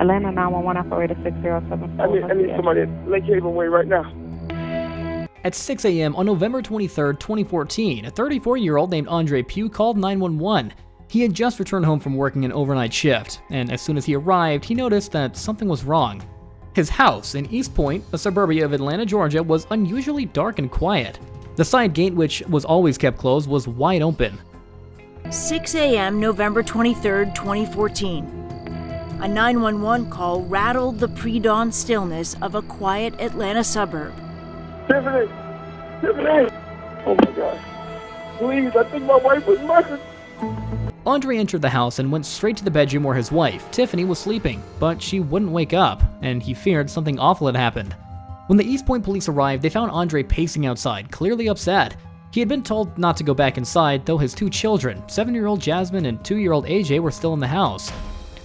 Atlanta 911 operator 6074. I need somebody at Lake Haven Way right now. At 6 a.m. on November 23, 2014, a 34-year-old named Andre Pugh called 911. He had just returned home from working an overnight shift, and as soon as he arrived, he noticed that something was wrong. His house in East Point, a suburbia of Atlanta, Georgia, was unusually dark and quiet. The side gate, which was always kept closed, was wide open. 6 a.m. November 23, 2014. A 911 call rattled the pre-dawn stillness of a quiet Atlanta suburb. Tiffany! Tiffany! Oh my God. Please, I think my wife was murdered. Andre entered the house and went straight to the bedroom where his wife, Tiffany, was sleeping, but she wouldn't wake up, and he feared something awful had happened. When the East Point police arrived, they found Andre pacing outside, clearly upset. He had been told not to go back inside, though his two children, 7-year-old Jasmine and 2-year-old AJ, were still in the house.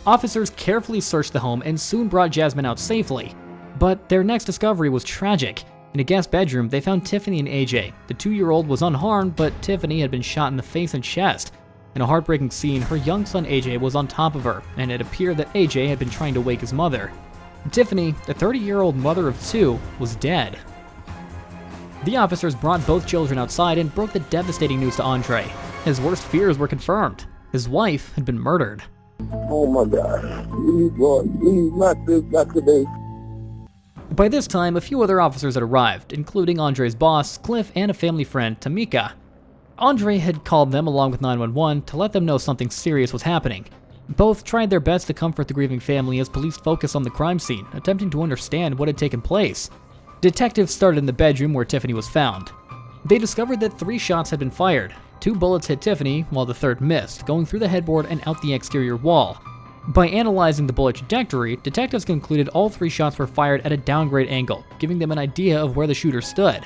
Officers carefully searched the home and soon brought Jasmine out safely. But their next discovery was tragic. In a guest bedroom, they found Tiffany and AJ. The 2-year-old was unharmed, but Tiffany had been shot in the face and chest. In a heartbreaking scene, her young son AJ was on top of her, and it appeared that AJ had been trying to wake his mother. Tiffany, the 30-year-old mother of 2, was dead. The officers brought both children outside and broke the devastating news to Andre. His worst fears were confirmed. His wife had been murdered. Oh my God. Please, Lord, please, not this, not today. By this time, a few other officers had arrived, including Andre's boss, Cliff, and a family friend, Tamika. Andre had called them along with 911 to let them know something serious was happening. Both tried their best to comfort the grieving family as police focused on the crime scene, attempting to understand what had taken place. Detectives started in the bedroom where Tiffany was found. They discovered that 3 shots had been fired. 2 bullets hit Tiffany, while the third missed, going through the headboard and out the exterior wall. By analyzing the bullet trajectory, detectives concluded all 3 shots were fired at a downgrade angle, giving them an idea of where the shooter stood.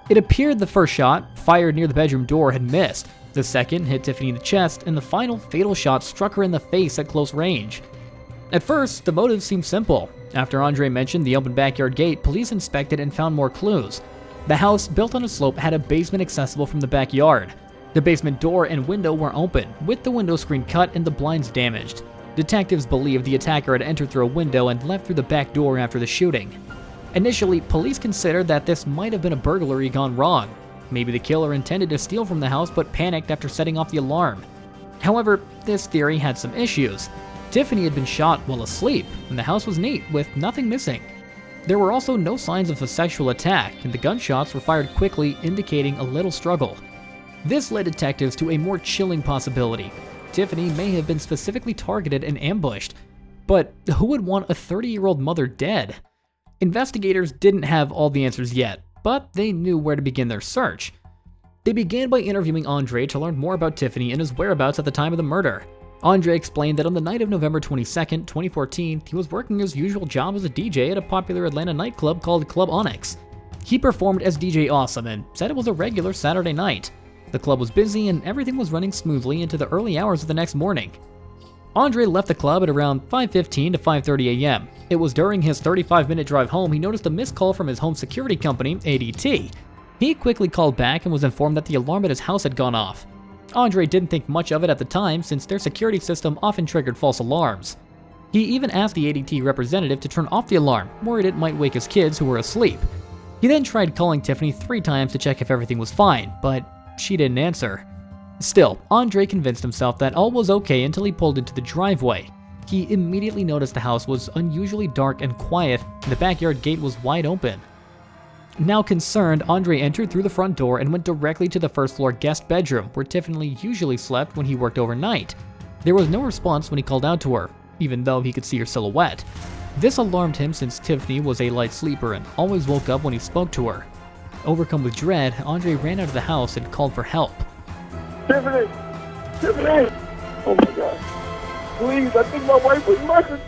It appeared the first shot, fired near the bedroom door, had missed. The second hit Tiffany in the chest, and the final fatal shot struck her in the face at close range. At first, the motive seemed simple. After Andre mentioned the open backyard gate, police inspected and found more clues. The house, built on a slope, had a basement accessible from the backyard. The basement door and window were open, with the window screen cut and the blinds damaged. Detectives believed the attacker had entered through a window and left through the back door after the shooting. Initially, police considered that this might have been a burglary gone wrong. Maybe the killer intended to steal from the house but panicked after setting off the alarm. However, this theory had some issues. Tiffany had been shot while asleep, and the house was neat, with nothing missing. There were also no signs of a sexual attack, and the gunshots were fired quickly, indicating a little struggle. This led detectives to a more chilling possibility. Tiffany may have been specifically targeted and ambushed. But who would want a 30-year-old mother dead? Investigators didn't have all the answers yet, but they knew where to begin their search. They began by interviewing Andre to learn more about Tiffany and his whereabouts at the time of the murder. Andre explained that on the night of November 22, 2014, he was working his usual job as a DJ at a popular Atlanta nightclub called Club Onyx. He performed as DJ Awesome and said it was a regular Saturday night. The club was busy and everything was running smoothly into the early hours of the next morning. Andre left the club at around 5:15 to 5:30 a.m. It was during his 35-minute drive home he noticed a missed call from his home security company, ADT. He quickly called back and was informed that the alarm at his house had gone off. Andre didn't think much of it at the time since their security system often triggered false alarms. He even asked the ADT representative to turn off the alarm, worried it might wake his kids who were asleep. He then tried calling Tiffany 3 times to check if everything was fine, but she didn't answer. Still, Andre convinced himself that all was okay until he pulled into the driveway. He immediately noticed the house was unusually dark and quiet, and the backyard gate was wide open. Now concerned, Andre entered through the front door and went directly to the first-floor guest bedroom, where Tiffany usually slept when he worked overnight. There was no response when he called out to her, even though he could see her silhouette. This alarmed him since Tiffany was a light sleeper and always woke up when he spoke to her. Overcome with dread, Andre ran out of the house and called for help. Tiffany! Tiffany! Oh my God. Please, I think my wife was murdered.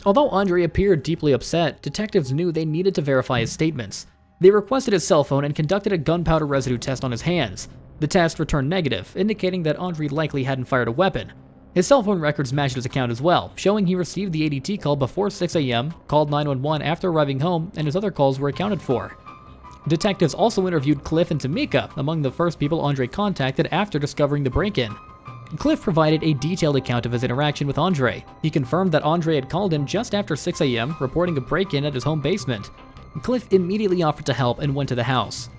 Although Andre appeared deeply upset, detectives knew they needed to verify his statements. They requested his cell phone and conducted a gunpowder residue test on his hands. The test returned negative, indicating that Andre likely hadn't fired a weapon. His cell phone records matched his account as well, showing he received the ADT call before 6 a.m., called 911 after arriving home, and his other calls were accounted for. Detectives also interviewed Cliff and Tamika, among the first people Andre contacted after discovering the break-in. Cliff provided a detailed account of his interaction with Andre. He confirmed that Andre had called him just after 6 a.m., reporting a break-in at his home basement. Cliff immediately offered to help and went to the house.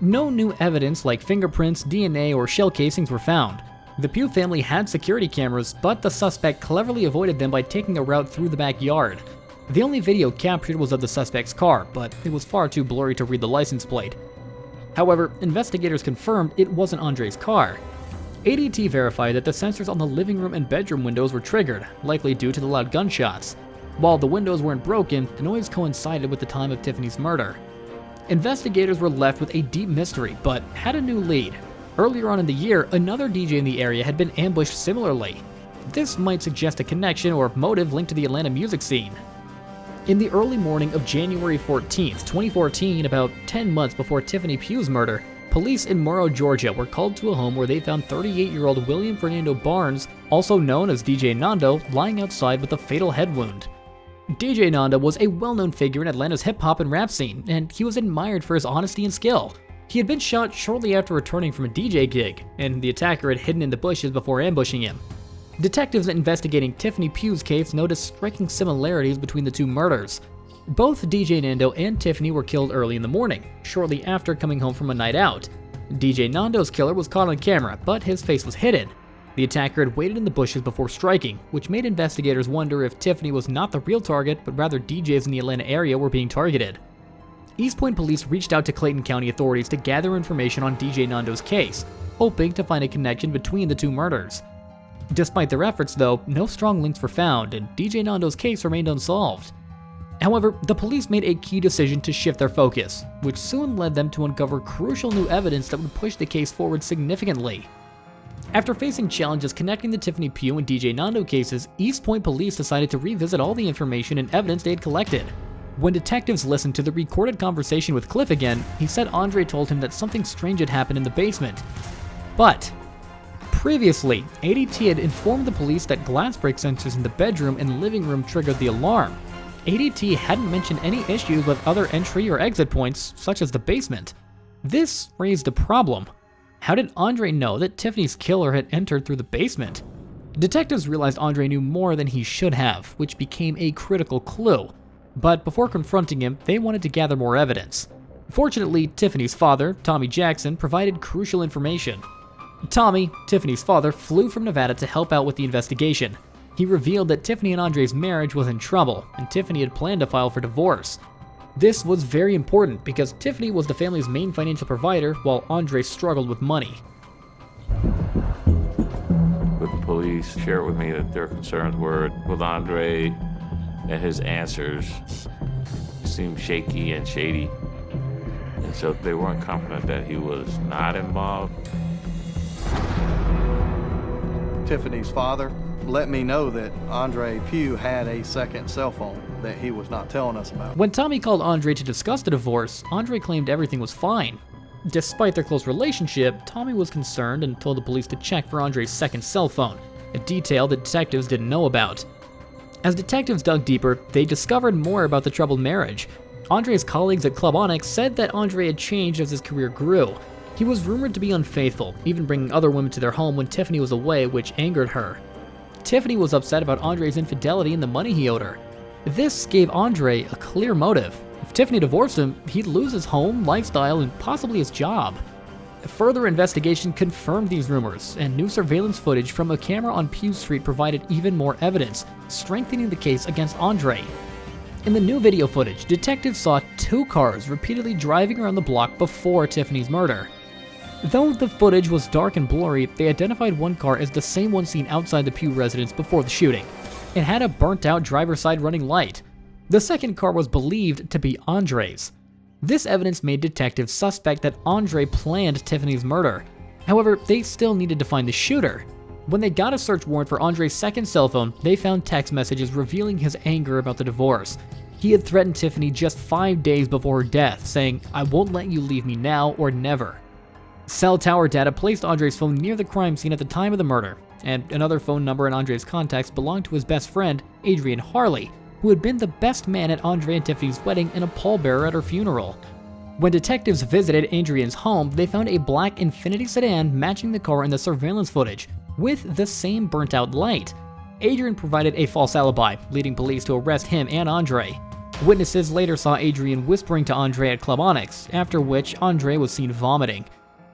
No new evidence like fingerprints, DNA, or shell casings were found. The Pugh family had security cameras, but the suspect cleverly avoided them by taking a route through the backyard. The only video captured was of the suspect's car, but it was far too blurry to read the license plate. However, investigators confirmed it wasn't Andre's car. ADT verified that the sensors on the living room and bedroom windows were triggered, likely due to the loud gunshots. While the windows weren't broken, the noise coincided with the time of Tiffany's murder. Investigators were left with a deep mystery, but had a new lead. Earlier on in the year, another DJ in the area had been ambushed similarly. This might suggest a connection or motive linked to the Atlanta music scene. In the early morning of January 14, 2014, about 10 months before Tiffany Pugh's murder, police in Morrow, Georgia were called to a home where they found 38-year-old William Fernando Barnes, also known as DJ Nando, lying outside with a fatal head wound. DJ Nando was a well-known figure in Atlanta's hip-hop and rap scene, and he was admired for his honesty and skill. He had been shot shortly after returning from a DJ gig, and the attacker had hidden in the bushes before ambushing him. Detectives investigating Tiffany Pugh's case noticed striking similarities between the two murders. Both DJ Nando and Tiffany were killed early in the morning, shortly after coming home from a night out. DJ Nando's killer was caught on camera, but his face was hidden. The attacker had waited in the bushes before striking, which made investigators wonder if Tiffany was not the real target, but rather DJs in the Atlanta area were being targeted. East Point police reached out to Clayton County authorities to gather information on DJ Nando's case, hoping to find a connection between the two murders. Despite their efforts, though, no strong links were found, and DJ Nando's case remained unsolved. However, the police made a key decision to shift their focus, which soon led them to uncover crucial new evidence that would push the case forward significantly. After facing challenges connecting the Tiffany Pugh and DJ Nando cases, East Point police decided to revisit all the information and evidence they had collected. When detectives listened to the recorded conversation with Cliff again, he said Andre told him that something strange had happened in the basement. But previously, ADT had informed the police that glass break sensors in the bedroom and living room triggered the alarm. ADT hadn't mentioned any issues with other entry or exit points, such as the basement. This raised a problem. How did Andre know that Tiffany's killer had entered through the basement? Detectives realized Andre knew more than he should have, which became a critical clue. But before confronting him, they wanted to gather more evidence. Fortunately, Tiffany's father, Tommy Jackson, provided crucial information. Tommy, Tiffany's father, flew from Nevada to help out with the investigation. He revealed that Tiffany and Andre's marriage was in trouble, and Tiffany had planned to file for divorce. This was very important because Tiffany was the family's main financial provider while Andre struggled with money. The police shared with me that their concerns were with Andre and his answers seemed shaky and shady. And so they weren't confident that he was not involved. Tiffany's father let me know that Andre Pugh had a second cell phone that he was not telling us about. When Tommy called Andre to discuss the divorce, Andre claimed everything was fine. Despite their close relationship, Tommy was concerned and told the police to check for Andre's second cell phone, a detail that detectives didn't know about. As detectives dug deeper, they discovered more about the troubled marriage. Andre's colleagues at Club Onyx said that Andre had changed as his career grew. He was rumored to be unfaithful, even bringing other women to their home when Tiffany was away, which angered her. Tiffany was upset about Andre's infidelity and the money he owed her. This gave Andre a clear motive. If Tiffany divorced him, he'd lose his home, lifestyle, and possibly his job. Further investigation confirmed these rumors, and new surveillance footage from a camera on Pugh Street provided even more evidence, strengthening the case against Andre. In the new video footage, detectives saw two cars repeatedly driving around the block before Tiffany's murder. Though the footage was dark and blurry, they identified one car as the same one seen outside the Pugh residence before the shooting. It had a burnt-out driver's side running light. The second car was believed to be Andre's. This evidence made detectives suspect that Andre planned Tiffany's murder. However, they still needed to find the shooter. When they got a search warrant for Andre's second cell phone, they found text messages revealing his anger about the divorce. He had threatened Tiffany just 5 days before her death, saying, "I won't let you leave me now or never." Cell tower data placed Andre's phone near the crime scene at the time of the murder, and another phone number in Andre's contacts belonged to his best friend, Adrian Harley, who had been the best man at Andre and Tiffany's wedding and a pallbearer at her funeral. When detectives visited Adrian's home, they found a black Infiniti sedan matching the car in the surveillance footage, with the same burnt-out light. Adrian provided a false alibi, leading police to arrest him and Andre. Witnesses later saw Adrian whispering to Andre at Club Onyx, after which Andre was seen vomiting.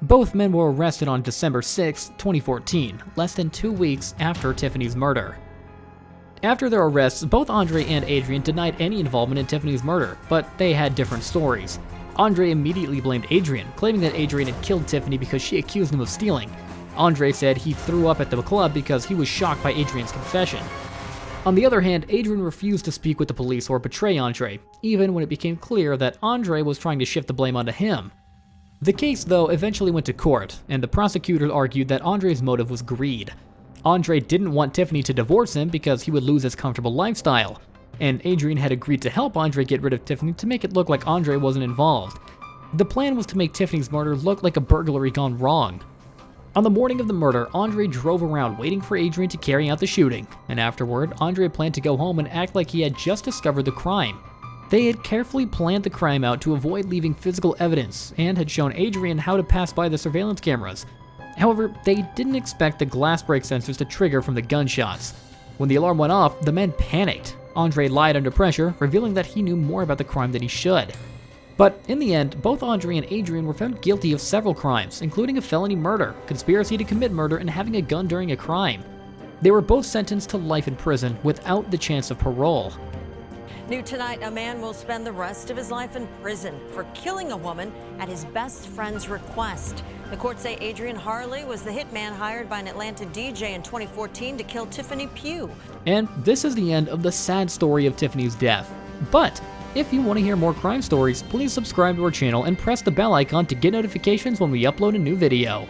Both men were arrested on December 6, 2014, less than 2 weeks after Tiffany's murder. After their arrests, both Andre and Adrian denied any involvement in Tiffany's murder, but they had different stories. Andre immediately blamed Adrian, claiming that Adrian had killed Tiffany because she accused him of stealing. Andre said he threw up at the club because he was shocked by Adrian's confession. On the other hand, Adrian refused to speak with the police or betray Andre, even when it became clear that Andre was trying to shift the blame onto him. The case, though, eventually went to court, and the prosecutors argued that Andre's motive was greed. Andre didn't want Tiffany to divorce him because he would lose his comfortable lifestyle, and Adrian had agreed to help Andre get rid of Tiffany to make it look like Andre wasn't involved. The plan was to make Tiffany's murder look like a burglary gone wrong. On the morning of the murder, Andre drove around waiting for Adrian to carry out the shooting, and afterward, Andre planned to go home and act like he had just discovered the crime. They had carefully planned the crime out to avoid leaving physical evidence, and had shown Adrian how to pass by the surveillance cameras. However, they didn't expect the glass break sensors to trigger from the gunshots. When the alarm went off, the men panicked. Andre lied under pressure, revealing that he knew more about the crime than he should. But in the end, both Andre and Adrian were found guilty of several crimes, including a felony murder, conspiracy to commit murder, and having a gun during a crime. They were both sentenced to life in prison without the chance of parole. New tonight, a man will spend the rest of his life in prison for killing a woman at his best friend's request. The court say Adrian Harley was the hitman hired by an Atlanta DJ in 2014 to kill Tiffany Pugh. And this is the end of the sad story of Tiffany's death. But if you want to hear more crime stories, please subscribe to our channel and press the bell icon to get notifications when we upload a new video.